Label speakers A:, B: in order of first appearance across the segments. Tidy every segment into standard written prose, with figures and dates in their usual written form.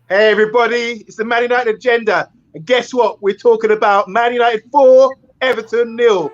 A: Hey everybody, it's the Man United agenda. And guess what? We're talking about Man United 4, Everton 0.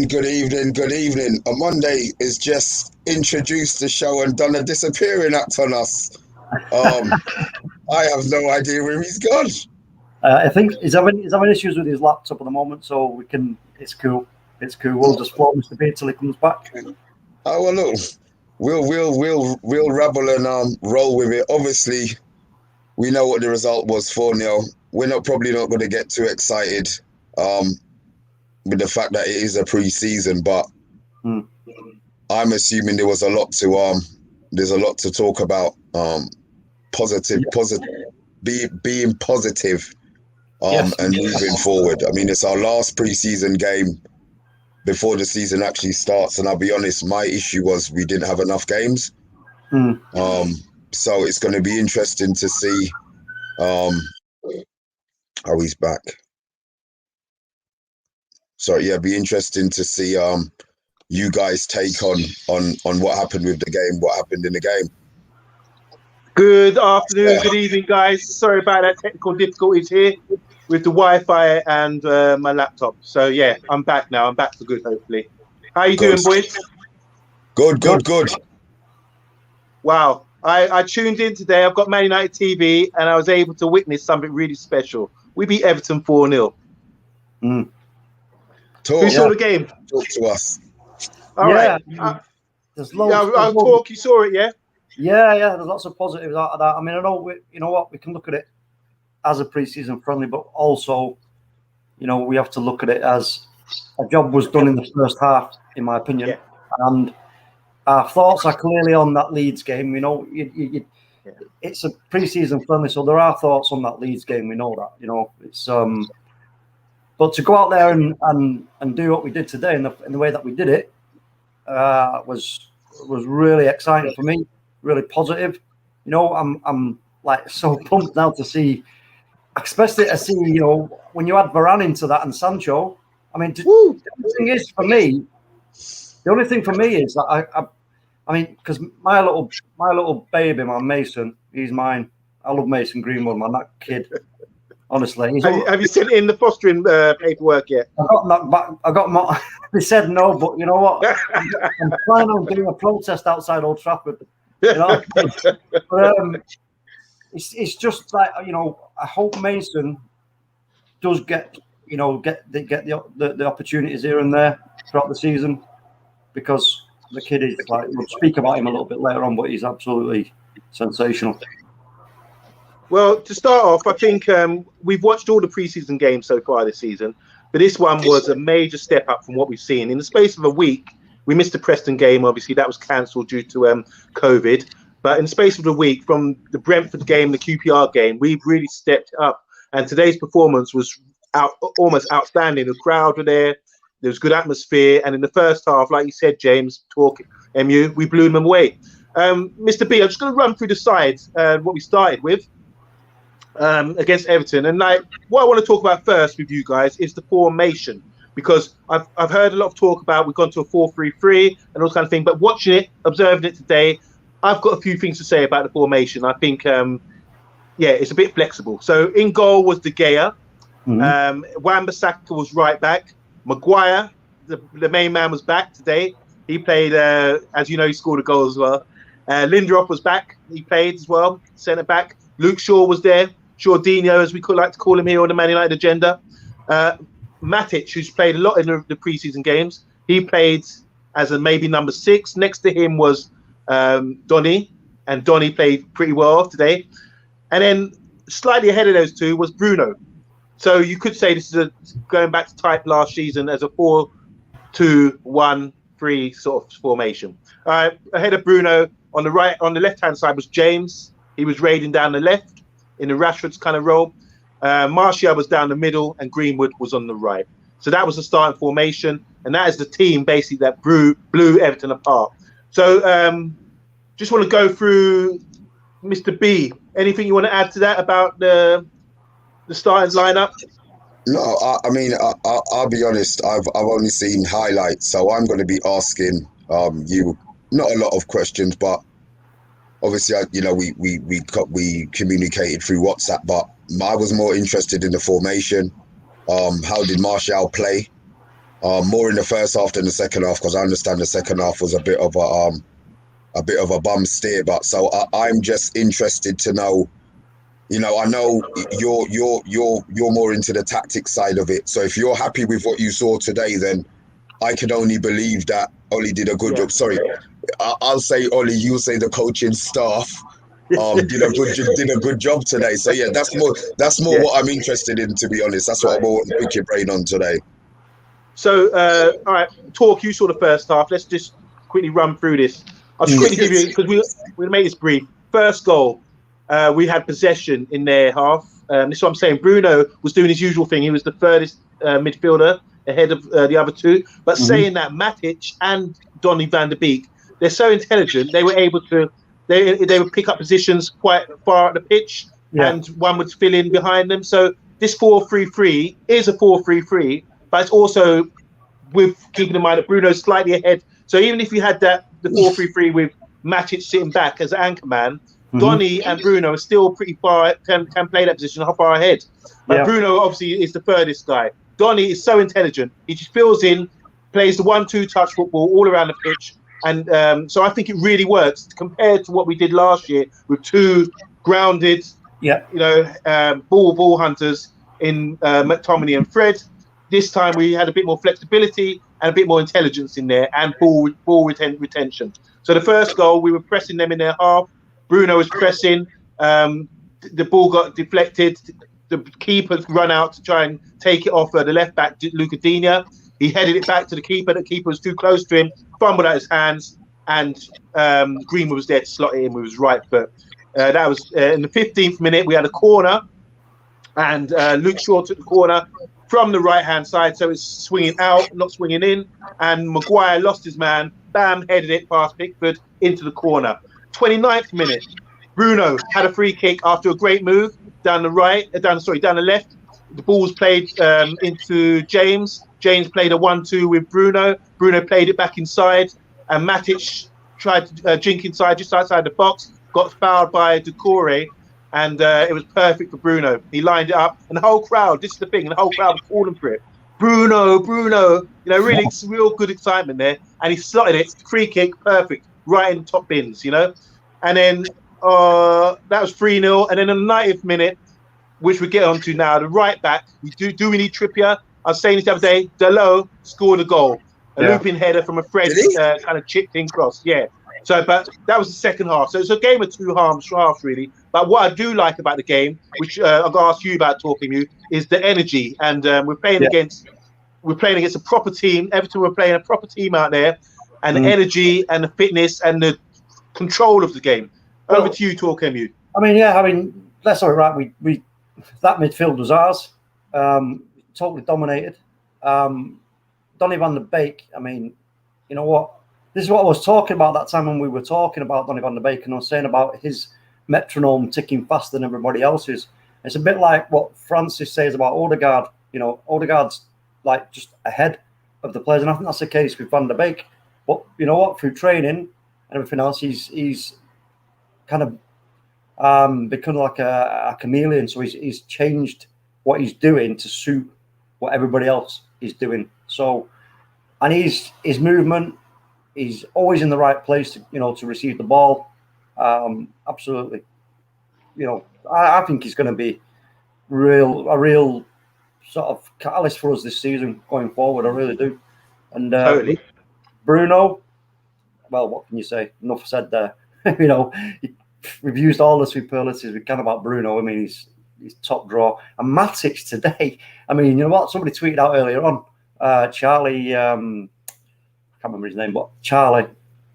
B: Good evening. A Monday is just introduced the show and done a disappearing act on us. I have no idea where he's gone.
C: I think he's having issues with his laptop at the moment, so we can. It's cool. We'll just float Mr. B till he comes back.
B: Oh well, look, we'll rabble and roll with it. Obviously, we know what the result was 4-0. We're probably not going to get too excited. With the fact that it is a pre-season, but I'm assuming there was a lot to there's a lot to talk about. Being positive,
C: Yes.
B: and moving forward. I mean, it's our last pre-season game before the season actually starts, and I'll be honest, my issue was we didn't have enough games. So it's going to be interesting to see. Oh, he's back. So yeah, be interesting to see you guys take on what happened with the game, what happened in the game.
A: Good afternoon, good evening, guys. Sorry about that technical difficulties here with the Wi-Fi and my laptop. So yeah, I'm back now. I'm back for good, hopefully. How you doing, boys?
B: Good.
A: Wow, I tuned in today. I've got Man United TV, and I was able to witness something really special. We beat Everton 4-0. Who saw the game?
B: Talk to us.
A: All right.
C: There's loads.
A: I'll talk. You saw it, yeah?
C: Yeah. There's lots of positives out of that. I mean, I know you know what, we can look at it as a pre-season friendly, but also, we have to look at it as a job was done in the first half, in my opinion.
A: Yeah.
C: And our thoughts are clearly on that Leeds game. It's a pre-season friendly, so there are thoughts on that Leeds game. We know that. It's But to go out there and do what we did today in the way that we did it was really exciting for me, really positive. I'm like so pumped now to see, especially to see, when you add Varane into that and Sancho. I mean, the only thing for me is that I mean, because my little baby, man, Mason, he's mine. I love Mason Greenwood, man, that kid. Honestly,
A: have you sent in the fostering paperwork yet?
C: I got. They said no, but you know what? I'm planning on doing a protest outside Old Trafford. But, it's just like I hope Mason does get the opportunities here and there throughout the season, because the kid is like, we'll speak about him a little bit later on, but he's absolutely sensational.
A: Well, to start off, I think we've watched all the preseason games so far this season, but this one was a major step up from what we've seen. In the space of a week, we missed the Preston game. Obviously, that was cancelled due to COVID. But in the space of a week, from the Brentford game, the QPR game, we've really stepped up. And today's performance was almost outstanding. The crowd were there. There was good atmosphere. And in the first half, like you said, James, we blew them away. Mr. B, I'm just going to run through the sides, what we started with. Against Everton, and what I want to talk about first with you guys is the formation, because I've heard a lot of talk about we've gone to a 4-3-3 and all kind of thing, but watching it, observing it today, I've got a few things to say about the formation. I think it's a bit flexible. So in goal was De Gea, Wan-Bissaka was right back, Maguire, the main man, was back today. He played, as you know, he scored a goal as well. Lindelof was back, he played as well, centre back. Luke Shaw was there. Jorginho, as we like to call him here on the Man United agenda. Matic, who's played a lot in the preseason games, he played as a maybe number 6. Next to him was Donny, and Donny played pretty well today. And then slightly ahead of those two was Bruno. So you could say this is going back to type last season as a 4-2-1-3 sort of formation. Ahead of Bruno on the left-hand side was James. He was raiding down the left. in the Rashford's kind of role. Martial was down the middle and Greenwood was on the right. So that was the starting formation, and that is the team basically that blew Everton apart. So just want to go through Mr. B. Anything you want to add to that about the starting lineup?
B: No, I mean, I'll be honest. I've only seen highlights, so I'm going to be asking you not a lot of questions, but obviously, you know, we communicated through WhatsApp. But I was more interested in the formation. How did Martial play? More in the first half than the second half, because I understand the second half was a bit of a bum steer. But so I'm just interested to know. You know, I know you're more into the tactics side of it. So if you're happy with what you saw today, then I can only believe that Ollie did a good job. Sorry, I'll say Ollie. You'll say the coaching staff did a good job today. So yeah, that's more what I'm interested in, to be honest. That's what I want to pick your brain on today.
A: So all right, Talk, you saw the first half. Let's just quickly run through this. I'll just quickly give you, because we'll make this brief. First goal. We had possession in their half. This is what I'm saying. Bruno was doing his usual thing. He was the furthest midfielder ahead of the other two. But saying that, Matic and Donny van der Beek, they're so intelligent. They were able to, they would pick up positions quite far at the pitch, and one would fill in behind them. So this 4-3-3 is a 4-3-3, but it's also with keeping in mind that Bruno's slightly ahead. So even if you had the 4-3-3 with Matic sitting back as an anchor man, Donny and Bruno are still pretty far, can play that position, how far ahead. But Bruno obviously is the furthest guy. Donny is so intelligent. He just fills in, plays the 1-2 touch football all around the pitch. And so I think it really works compared to what we did last year with two grounded, ball hunters in McTominay and Fred. This time we had a bit more flexibility and a bit more intelligence in there and ball retention. So the first goal, we were pressing them in their half. Bruno was pressing. The ball got deflected. The keeper run out to try and take it off the left back, Luca Digne. He headed it back to the keeper. The keeper was too close to him, fumbled out his hands, and Greenwood was there to slot it in with his right foot. That was in the 15th minute. We had a corner, and Luke Shaw took the corner from the right-hand side, so it's swinging out, not swinging in, and Maguire lost his man, bam, headed it past Pickford into the corner. 29th minute, Bruno had a free kick after a great move down the left. The ball was played into James. James played a 1-2 with Bruno. Bruno played it back inside, and Matic tried to jink inside, just outside the box, got fouled by Doucouré, and it was perfect for Bruno. He lined it up, and the whole crowd, this is the thing, and the whole crowd was calling for it. Bruno, you know, really real good excitement there, and he slotted it, free kick, perfect, right in top bins, you know. And then that was 3-0, and then in the 90th minute, which we get onto now, the right back, we do we need Trippier? I was saying this the other day, Dalot scored a goal, a looping header from a Fred kind of chipped in cross, So, but that was the second half. So it's a game of two halves really. But what I do like about the game, which I've got to ask you about, talking to you, is the energy. And we're playing against a proper team. Everton were playing a proper team out there, and the energy and the fitness and the control of the game. Over to you, talking to you.
C: I mean, that's all right. We that midfield was ours. Totally dominated. Donny van der Beek. I mean, you know what? This is what I was talking about that time when we were talking about Donny van der Beek, and I was saying about his metronome ticking faster than everybody else's. It's a bit like what Francis says about Odegaard. You know, Odegaard's like just ahead of the players, and I think that's the case with van der Beek. But you know what? Through training and everything else, he's kind of become like a chameleon. So he's changed what he's doing to suit what everybody else is doing. So, and his movement, he's always in the right place to receive the ball. Absolutely. You know, I think he's going to be a real sort of catalyst for us this season going forward. I really do. And
A: totally.
C: Bruno, well, what can you say? Enough said there. You know, we've used all the superlatives we can about Bruno. I mean, he's top draw. And Matic today, I mean, you know what? Somebody tweeted out earlier on, Charlie, I can't remember his name, but Charlie,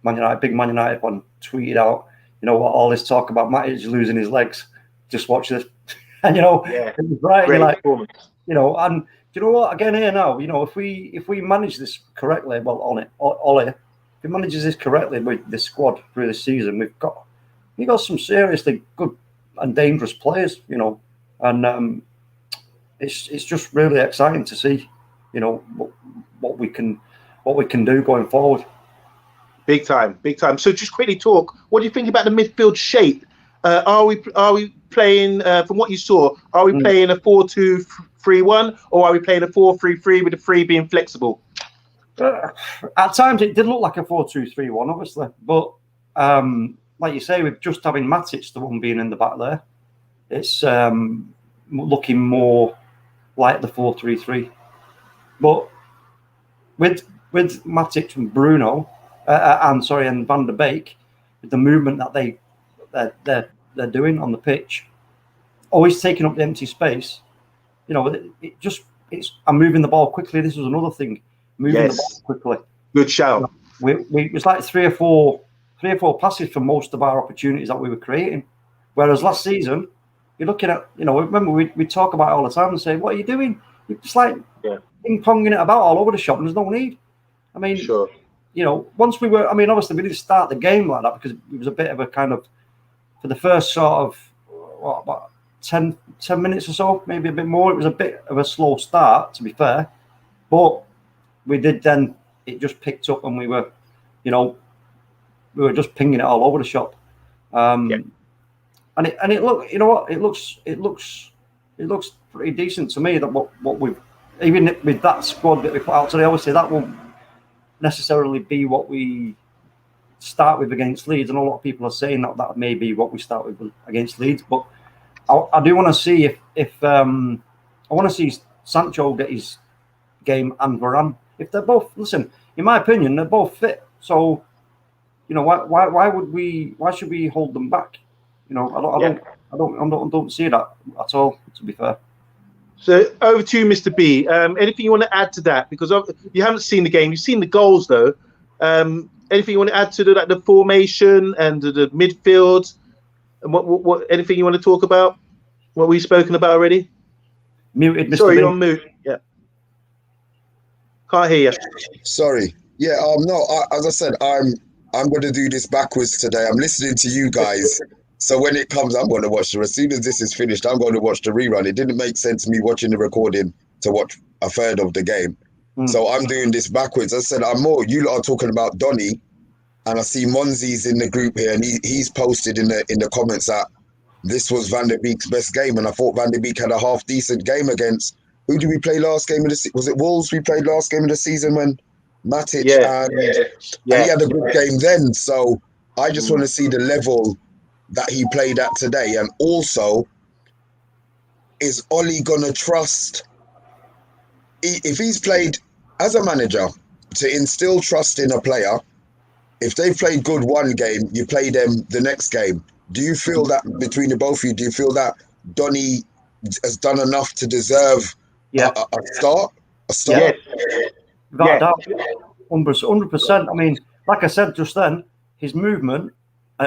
C: Man United, big Man United one, tweeted out, you know what, all this talk about Matic losing his legs. Just watch this And it was right.
A: Great
C: Like,
A: performance.
C: And do you know what? Again, here now, if we manage this correctly, well, Ollie, if he manages this correctly with this squad through the season, we've got some seriously good and dangerous players, and it's just really exciting to see, what we can do going forward.
A: Big time. So just quickly talk. What do you think about the midfield shape? Are we playing, from what you saw, are we playing a 4-2-3-1 or are we playing a 4-3-3 with the 3 being flexible?
C: At times it did look like a 4-2-3-1, obviously, but like you say, with just having Matic, the one being in the back there, it's looking more like the 4-3-3. But with Matic and Bruno, and Van der Beek, with the movement that they're doing on the pitch, always taking up the empty space. I'm moving the ball quickly. This was another thing, moving the ball quickly.
A: Good shout.
C: It was like three or four passes for most of our opportunities that we were creating. Whereas last season, you're looking at, remember we talk about it all the time and say, what are you doing? You're just like ping-ponging it about all over the shop and there's no need. I mean,
A: sure.
C: Once we were, obviously we didn't start the game like that because it was a bit of a kind of, for the first sort of, about 10 minutes or so, maybe a bit more, it was a bit of a slow start, to be fair. But we did then, it just picked up and we were just pinging it all over the shop. And it looks pretty decent to me that what we've, even with that squad that we put out today, obviously that won't necessarily be what we start with against Leeds, and a lot of people are saying that may be what we start with against Leeds. But I do want to see if I want to see Sancho get his game and Varane. If they're both, listen, in my opinion, they're both fit. So why should we hold them back? I don't see that at all, to be fair.
A: So over to you, Mr. B. Anything you want to add to that? Because you haven't seen the game. You've seen the goals, though. Anything you want to add to the formation and the midfield? And what anything you want to talk about? What we've spoken about already?
C: Muted, Mr.
A: Sorry,
C: B.
A: you're on mute. Yeah. Can't hear you.
B: Sorry. Yeah. No. As I said, I'm going to do this backwards today. I'm listening to you guys. So when it comes, I'm going to watch as soon as this is finished, I'm going to watch the rerun. It didn't make sense me watching the recording to watch a third of the game. So I'm doing this backwards. As I said, you lot are talking about Donny, and I see Monzi's in the group here, and he's posted in the comments that this was Van der Beek's best game, and I thought Van der Beek had a half decent game against, who did we play last game of the season? Was it Wolves we played last game of the season when Matic and he had a good game then. So I just want to see the level that he played at today. And also, is Ollie gonna trust, if he's played as a manager, to instill trust in a player? If they've played good one game, you play them the next game. Do you feel that, between the both of you, do you feel that Donny has done enough to deserve a start? A start?
C: Without doubt, 100%. I mean, like I said just then, his movement,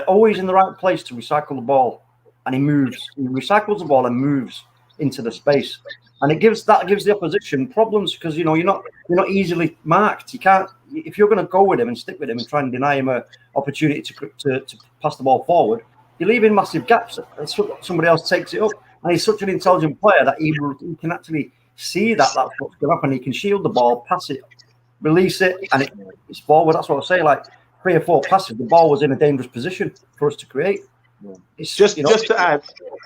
C: always in the right place to recycle the ball, and he moves. He recycles the ball and moves into the space, and it gives the opposition problems because you're not easily marked. You can't, if you're going to go with him and stick with him and try and deny him an opportunity to pass the ball forward, you're leaving massive gaps. Somebody else takes it up, and he's such an intelligent player that he can actually see that's what's going to happen. He can shield the ball, pass it, release it, and it's forward. That's what I say. Like 3 or 4 passes, the ball was in a dangerous position for us to create. It's just
A: to add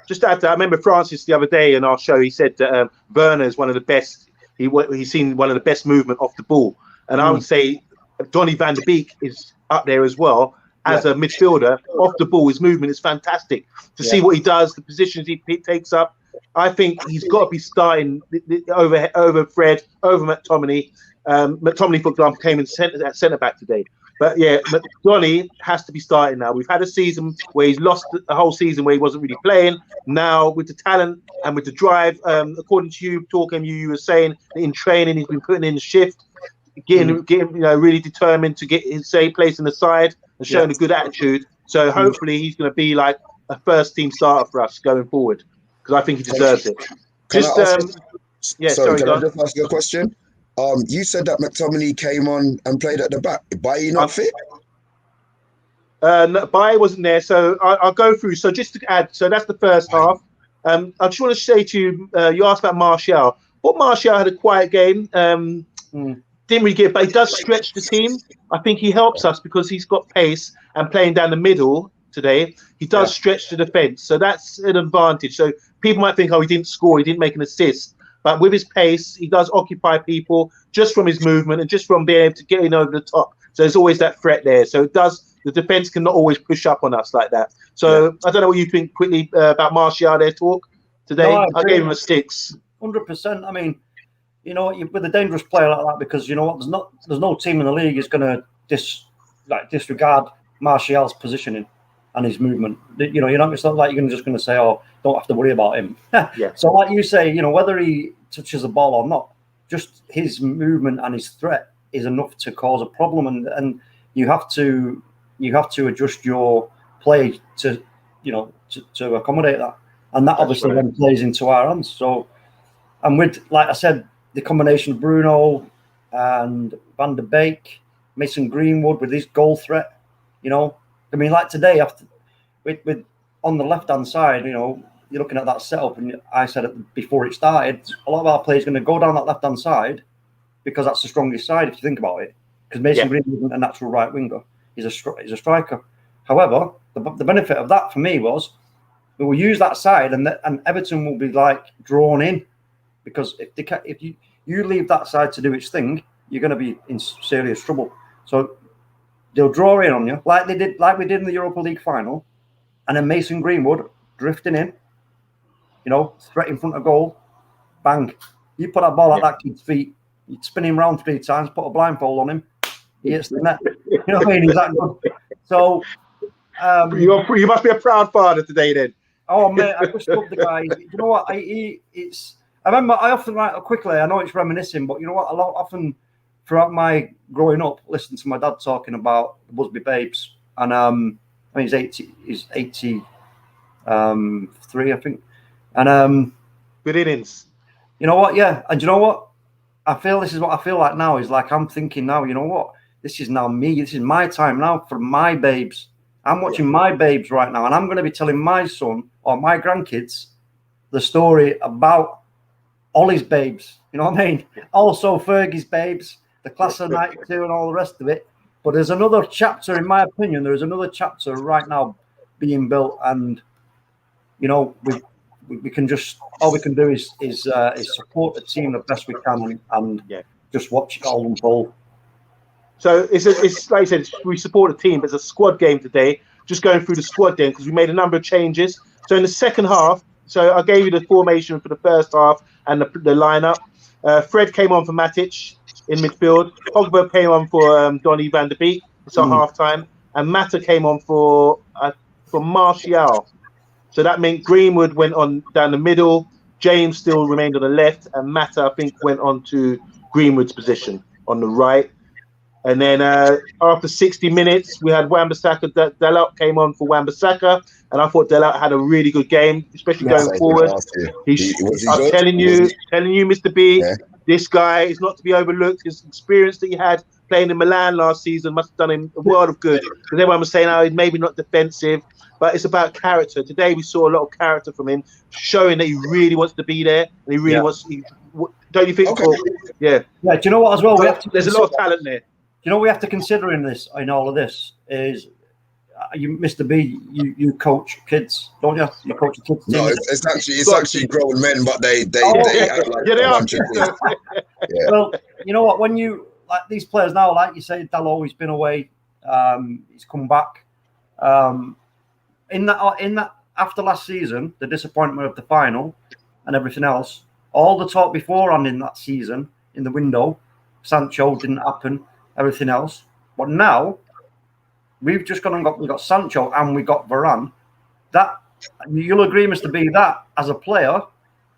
A: to that, I remember Francis the other day in our show. He said that Werner is one of the best. He's seen one of the best movement off the ball, and I would say Donny van der Beek is up there as well as a midfielder. Off the ball, his movement is fantastic. To see what he does, the positions he takes up, I think he's got to be starting over Fred, over McTominay. McTominay, for example, came in at centre back today. But yeah, Donny has to be starting now. We've had a season where he's lost the whole season where he wasn't really playing. Now with the talent and with the drive, according to you talking, you were saying that in training he's been putting in the shift, getting really determined to get his place in the side and showing a good attitude. So hopefully he's going to be like a first team starter for us going forward. because I think he deserves it.
B: Can
A: Just
B: I ask
A: sorry,
B: can I just ask you a question? You said that McTominay came on and played at the back. Bailly not fit?
A: No, Bailly wasn't there, so I'll go through. So just to add, so that's the first half. I just want to say to you, you asked about Martial. But Martial had a quiet game. Didn't really get, but he does stretch the team. I think he helps us because he's got pace and playing down the middle today. He does stretch the defense, so that's an advantage. So people might think, oh, he didn't score, he didn't make an assist, but with his pace, he does occupy people just from his movement and just from being able to get in over the top. So there's always that threat there. So it does. The defense cannot always push up on us like that. So I don't know what you think quickly about Martial. Their talk today.
C: No,
A: I gave him a 6.
C: 100%. I mean, you know, with a dangerous player like that, because you know what, there's no team in the league is going to disregard Martial's positioning and his movement. You know, it's not like you're just going to say, oh, don't have to worry about him. So, like you say, you know, whether he touches the ball or not, just his movement and his threat is enough to cause a problem, and you have to adjust your play to accommodate that, and that obviously then plays into our hands. So, and with, like I said, the combination of Bruno and Van der Beek, Mason Greenwood with his goal threat, you know, I mean, like today, with on the left-hand side, you know, you're looking at that setup, and I said it before it started, a lot of our players are going to go down that left-hand side because that's the strongest side, if you think about it, because Mason Greenwood isn't a natural right winger. He's a striker. However, the benefit of that for me was we will use that side, and Everton will be like drawn in, because if you leave that side to do its thing, you're going to be in serious trouble. So they'll draw in on you like we did in the Europa League final, and then Mason Greenwood drifting in, you know, threat in front of goal, bang! You put that ball at that kid's feet, you spin him round 3 times, put a blindfold on him, he hits the net. You know what I mean? He's that good. So
A: you must be a proud father today, then.
C: Oh mate, I just love the guy. You know what? I remember I often quickly. I know it's reminiscing, but you know what? Often throughout my growing up, listening to my dad talking about the Busby Babes, and I mean he's 83, I think, and
A: good innings.
C: You know what? Yeah, and you know what? I feel this is what I feel like now. Is like I'm thinking now. You know what? This is now me. This is my time now for my babes. I'm watching my babes right now, and I'm going to be telling my son or my grandkids the story about Ollie's babes. You know what I mean? Also Fergie's babes, the class of '92, and all the rest of it. But there's another chapter, in my opinion. There is another chapter right now being built, and you know, we can just all we can do is support the team the best we can, and just watch it all unfold.
A: So it's like I said, we support the team, but it's a squad game today. Just going through the squad then, because we made a number of changes. So in the second half, so I gave you the formation for the first half and the lineup. Fred came on for Matic in midfield. Pogba came on for Donny van der Beek. It's our half time, and Mata came on for Martial. So that meant Greenwood went on down the middle. James still remained on the left, and Mata, I think, went on to Greenwood's position on the right. And then after 60 minutes, we had Wan-Bissaka. Dalot came on for Wan-Bissaka, and I thought Dalot had a really good game, especially going forward. I'm telling you, Mr. B, this guy is not to be overlooked. His experience that he had playing in Milan last season must have done him a world of good. Because everyone was saying, oh, he's maybe not defensive, but it's about character. Today we saw a lot of character from him, showing that he really wants to be there, and he really wants. Don't you think?
B: Okay.
C: Yeah. Do you know what as well?
A: There's a lot of talent there.
C: You know, we have to consider in all of this is you, Mr. B. You coach kids, don't you? You coach your kids.
B: No, it's actually grown men, but they act like
A: they are.
C: Well, you know what? When you like these players now, like you say, Dalot, he's been away. He's come back. In that after last season, the disappointment of the final and everything else, all the talk beforehand in that season in the window, Sancho didn't happen. Everything else, but now we've just gone and we got Sancho and we got Varane. That you'll agree, Mr. B, that as a player,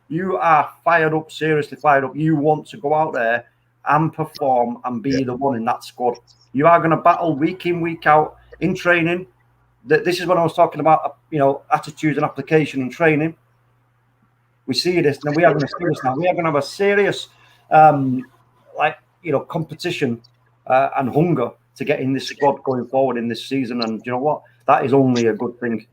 C: you are fired up, seriously fired up. You want to go out there and perform and be the one in that squad. You are going to battle week in, week out in training. This is what I was talking about. You know, attitude and application in training. We see this, and we are going to see this now. We are going to have a serious, competition and hunger to get in this squad going forward in this season. And you know what? That is only a good thing.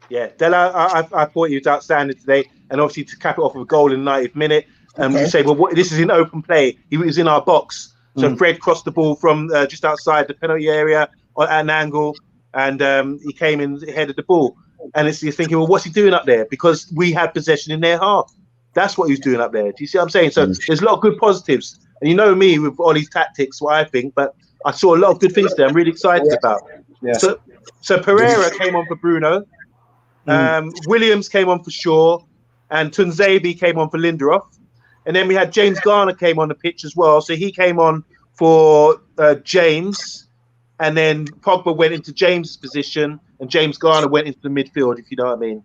A: Yeah, Della, I thought he was outstanding today, and obviously to cap it off with a goal in the 90th minute. You say, well, this is in open play. He was in our box, so Fred crossed the ball from just outside the penalty area at an angle, and he came in, headed the ball. And you're thinking, well, what's he doing up there? Because we had possession in their half. That's what he was doing up there. Do you see what I'm saying? So there's a lot of good positives. And you know me with all these tactics, what I think, but I saw a lot of good things there. I'm really excited about. Yeah. So Pereira came on for Bruno. Williams came on for Shaw. And Tunzabi came on for Lindelof. And then we had James Garner came on the pitch as well. So he came on for James. And then Pogba went into James' position, and James Garner went into the midfield, if you know what I mean.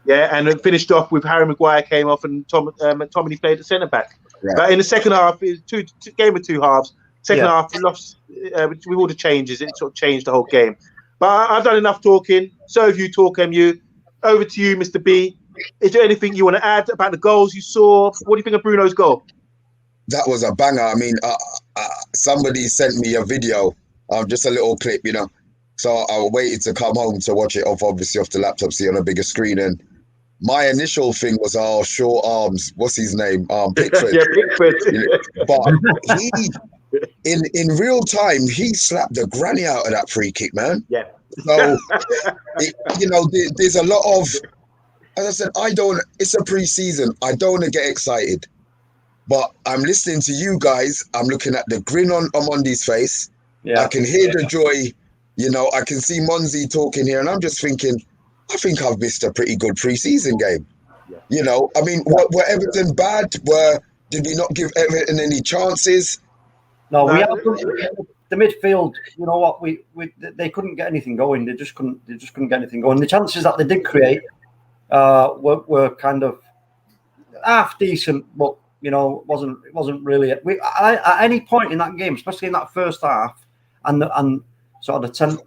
A: Yeah, and it finished off with Harry Maguire came off, and McTominay played the centre back. Right. But in the second half, it was game of two halves. Second half, we lost with all the changes. It sort of changed the whole game. But I've done enough talking. So have you, Talk MU. Over to you, Mr. B. Is there anything you want to add about the goals you saw? What do you think of Bruno's goal?
B: That was a banger. I mean, somebody sent me a video. Just a little clip, you know. So I waited to come home to watch it obviously off the laptop, see on a bigger screen. And my initial thing was, short arms. What's his name? Pickford.
A: Yeah, Pickford.
B: But he, in real time, he slapped the granny out of that free kick, man.
A: Yeah.
B: So, there's a lot of, as I said, it's a pre-season. I don't want to get excited. But I'm listening to you guys. I'm looking at the grin on Mondi's face. Yeah. I can hear the joy, I can see Monzi talking here, and I'm just thinking, I think I've missed a pretty good pre-season game. Yeah. I mean, were Everton bad? Did we not give Everton any chances?
C: No, we have the midfield. You know what? They couldn't get anything going. They just couldn't get anything going. The chances that they did create were kind of half decent, but it wasn't really. At any point in that game, especially in that first half. And sort of the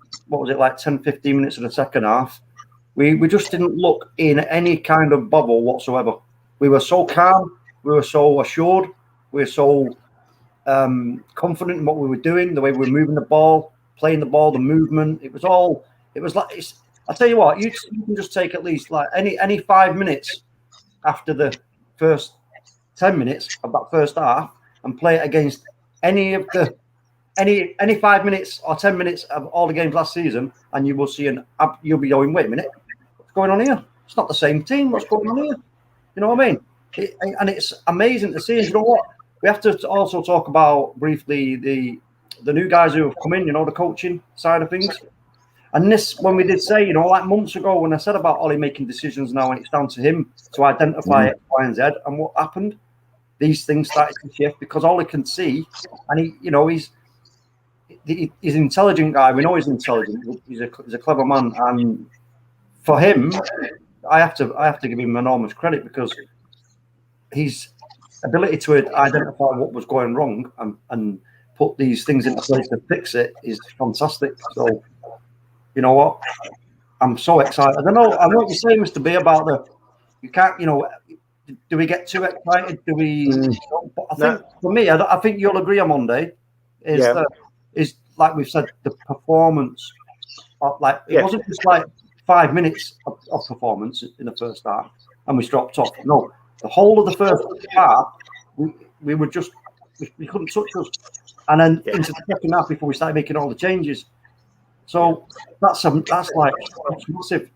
C: 10, 15 minutes of the second half, we just didn't look in any kind of bubble whatsoever. We were so calm, we were so assured, we were so confident in what we were doing, the way we were moving the ball, playing the ball, the movement. I'll tell you what, you can just take at least like any 5 minutes after the first 10 minutes of that first half and play it against any 5 minutes or 10 minutes of all the games last season, and you will see you'll be going, wait a minute, what's going on here? It's not the same team. What's going on here? You know what I mean? And it's amazing to see. And you know what? We have to also talk about briefly the new guys who have come in. The coaching side of things. And this, when we did say, like months ago, when I said about Ollie making decisions now, and it's down to him to identify X, Y, and Z, and what happened, these things started to shift because Ollie can see, and he's an intelligent guy. We know he's intelligent. He's a clever man, and for him, I have to give him enormous credit because his ability to identify what was going wrong and put these things into place to fix it is fantastic. So, you know what? I'm so excited. I know what you're saying, Mr. B, about you can't. Do we get too excited? Do we? I think for me, I think you'll agree on Monday. Is like we've said, the performance it wasn't just like 5 minutes of performance in the first half and we dropped off. No, the whole of the first half we were just we couldn't touch us, and then into the second half before we started making all the changes. So that's massive.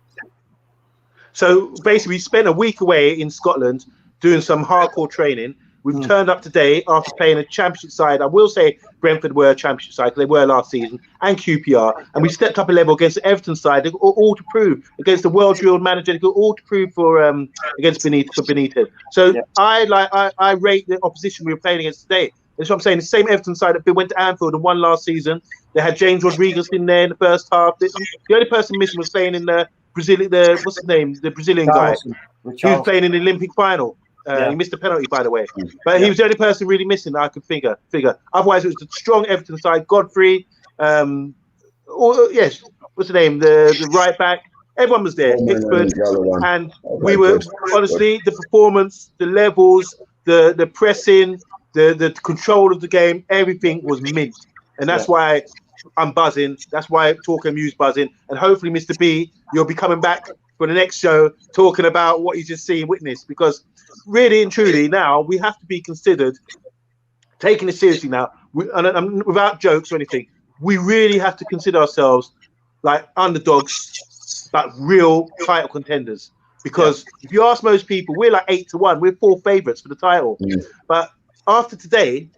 A: So basically, we spent a week away in Scotland doing some hardcore training. We've turned up today after playing a championship side. I will say Brentford were a championship side because they were last season, and QPR. And we stepped up a level against the Everton side. They got all to prove against the world-drilled manager. They got all to prove for against Benitez. So I rate the opposition we were playing against today. That's what I'm saying. The same Everton side that went to Anfield and won last season. They had James Rodriguez in there in the first half. The only person missing was playing in the Brazilian. What's his name? The Brazilian guy. He was playing in the Olympic final. He missed a penalty, by the way. But he was the only person really missing that I could figure. Otherwise, it was a strong Everton side. Godfrey. What's the name? The right back. Everyone was there. Pickford, and we were honestly the performance, the levels, the pressing, the control of the game, everything was mint, and that's why I'm buzzing. That's why Talk and Muse buzzing, and hopefully, Mr. B, you'll be coming back for the next show talking about what you just see and witnessed, because really and truly now we have to be considered taking it seriously now, and without jokes or anything. We really have to consider ourselves like underdogs, like real title contenders. Because if you ask most people, we're like 8-1. We're 4 favourites for the title. But after today,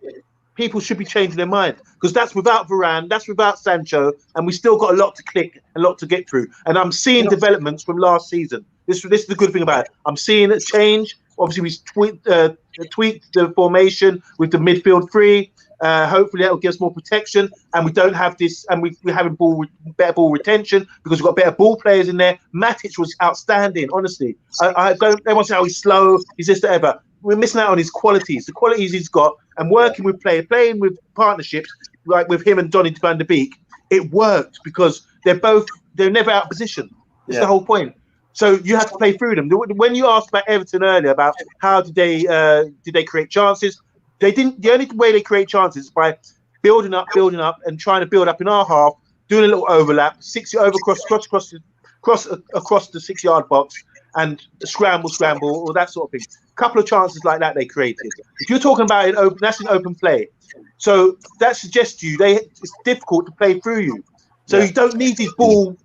A: people should be changing their mind, because that's without Varane, that's without Sancho, and we still got a lot to click, a lot to get through. And I'm seeing developments from last season. This is the good thing about it. I'm seeing a change. Obviously, we tweaked the formation with the midfield 3. Hopefully that will give us more protection, and we don't have this, and we're having better ball retention because we've got better ball players in there. Matic was outstanding, honestly. I don't. Everyone say, "Oh, he's slow. He's this, whatever." We're missing out on his qualities, the qualities he's got, and working with playing with partnerships like with him and Donny van der Beek. It worked because they're never out of position. It's the whole point. So you have to play through them. When you asked about Everton earlier about how did they create chances, they didn't. The only way they create chances is by building up, and trying to build up in our half, doing a little overlap, 60 over across the 6-yard box, and scramble, or that sort of thing. A couple of chances like that they created. If you're talking about it open, that's an open play. So that suggests to you it's difficult to play through you. So you don't need these ball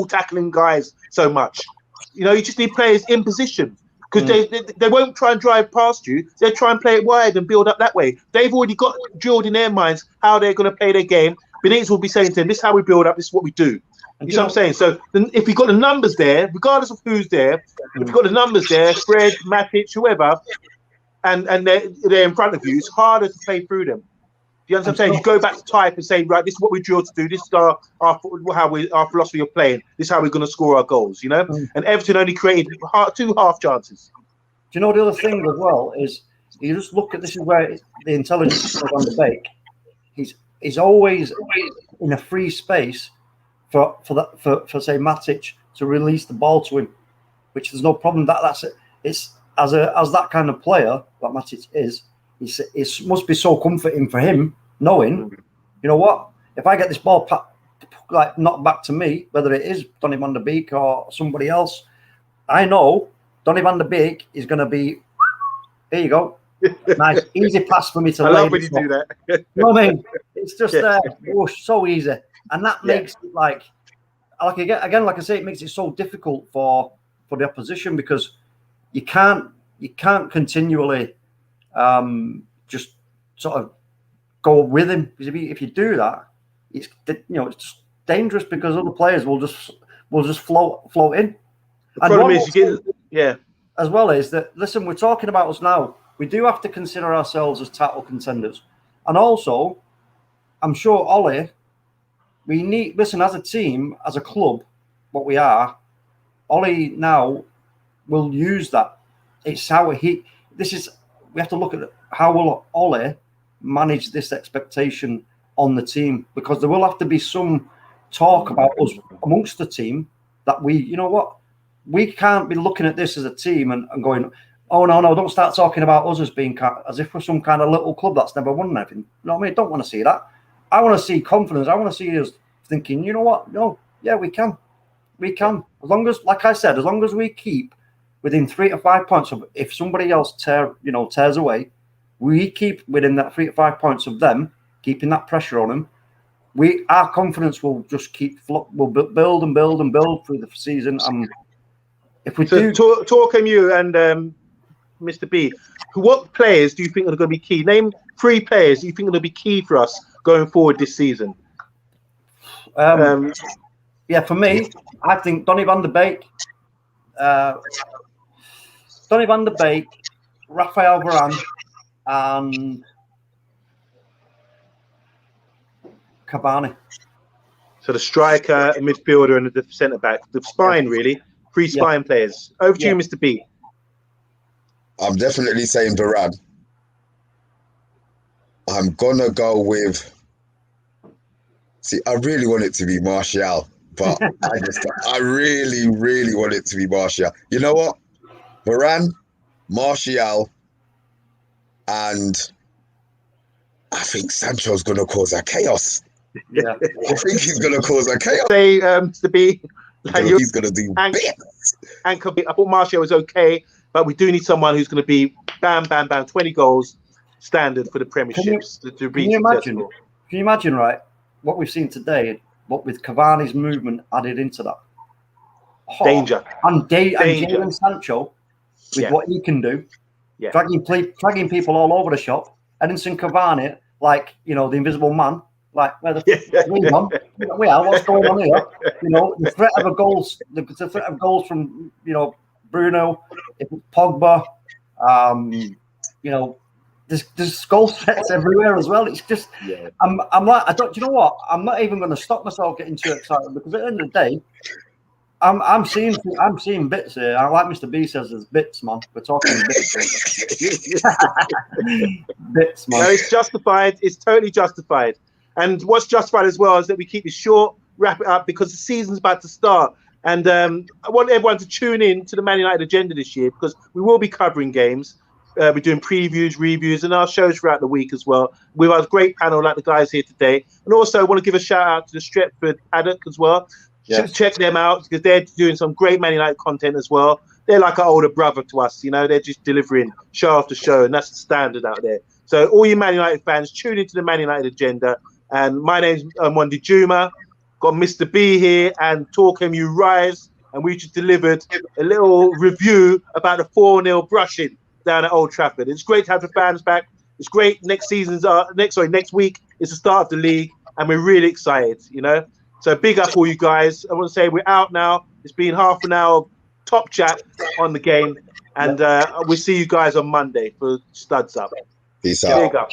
A: tackling guys so much. You know, you just need players in position, because they won't try and drive past you. They'll try and play it wide and build up that way. They've already got drilled in their minds how they're going to play their game. Benitez will be saying to them, "This is how we build up. This is what we do." You know what I'm saying? So if you've got the numbers there, regardless of who's there, if you've got the numbers there, Fred, Matic, whoever, and they're in front of you, it's harder to play through them. Do you understand what I'm saying? You go back to type and say, right, this is what we drilled to do. This is our philosophy of playing. This is how we're going to score our goals, you know? And Everton only created 2 half chances.
C: Do you know the other thing as well is, you just look at, this is where the intelligence of Van der Beek, he's always in a free space for say Matic to release the ball to him, which there's no problem. That's it. It's as that kind of player that Matic is. It must be so comforting for him knowing, you know what, if I get this ball knocked back to me, whether it is Donny van der Beek or somebody else, I know Donny van der Beek is going to be, here you go, nice easy pass for me to lay.
A: I love when you do that.
C: You know what I mean? It's just whoosh, so easy, and that makes it like again, like I say, it makes it so difficult for the opposition, because you can't continually just sort of go with him, because if you do that, it's just dangerous, because other players will just float in.
A: The problem is
C: as well is that, listen, we're talking about us now. We do have to consider ourselves as title contenders, and also, I'm sure Ollie, we need, listen, as a team, as a club, what we are, Ollie now will use that. It's how we have to look at how will Ollie manage this expectation on the team, because there will have to be some talk about us amongst the team that you know what, we can't be looking at this as a team and going, oh no, don't start talking about us as if we're some kind of little club that's never won anything. You know what I mean? I don't want to see that. I want to see confidence. I want to see us thinking, you know what? No, yeah, we can. As long as, like I said, as long as we keep within 3 to 5 points of, if somebody else tears away, we keep within that 3 to 5 points of them, keeping that pressure on them. Our confidence will just will build and build and build through the season. If we
A: talk on you and Mr. B, what players do you think are going to be key? Name 3 players you think are going to be key for us going forward this season.
C: For me, I think Donny van der Beek, Raphael Varane, and Cavani.
A: So the striker, a midfielder, and the centre back, the spine really, 3 spine players. Over to you, Mr. B.
B: I'm definitely saying Varane. I'm gonna go with. See, I really want it to be Martial, but I really, really want it to be Martial. You know what? Varane, Martial, and I think Sancho's going to cause a chaos.
C: Yeah,
B: I think he's going to cause a chaos.
A: Say to be like
B: He's going to do bits.
A: And I thought Martial was okay, but we do need someone who's going to be bam, bam, bam, 20 goals standard for the Premierships to be successful.
C: Can you imagine, right, what we've seen today, but with Cavani's movement added into that?
A: Danger.
C: And Jadon Sancho, with what he can do, dragging people all over the shop. Edinson Cavani, like, you know, the invisible man, like, where the we are, what's going on here? You know, the threat of goals from, you know, Bruno, Pogba, you know, there's goal threats everywhere as well. It's just, I'm like, do you know what? I'm not even going to stop myself getting too excited, because at the end of the day, I'm seeing bits here. I like Mr. B says there's bits, man. We're talking bits. Bits, man.
A: No, it's justified. It's totally justified. And what's justified as well is that we keep it short, wrap it up, because the season's about to start. And I want everyone to tune in to the Man United agenda this year, because we will be covering games. We're doing previews, reviews, and our shows throughout the week as well. We have a great panel like the guys here today. And also I want to give a shout out to the Stretford Paddock as well. Yes. Check them out, because they're doing some great Man United content as well. They're like an older brother to us, you know. They're just delivering show after show, and that's the standard out there. So all you Man United fans, tune into the Man United agenda. And my name's Mondi Juma. Got Mr. B here and Talk MU Rise, and we just delivered a little review about the 4-0 brushing down at Old Trafford. It's great to have the fans back. It's great. Next week is the start of the league, and we're really excited, you know. So big up all you guys. I want to say we're out now. It's been half an hour of top chat on the game, and we'll see you guys on Monday for Studs Up.
B: Peace out.
A: Big up.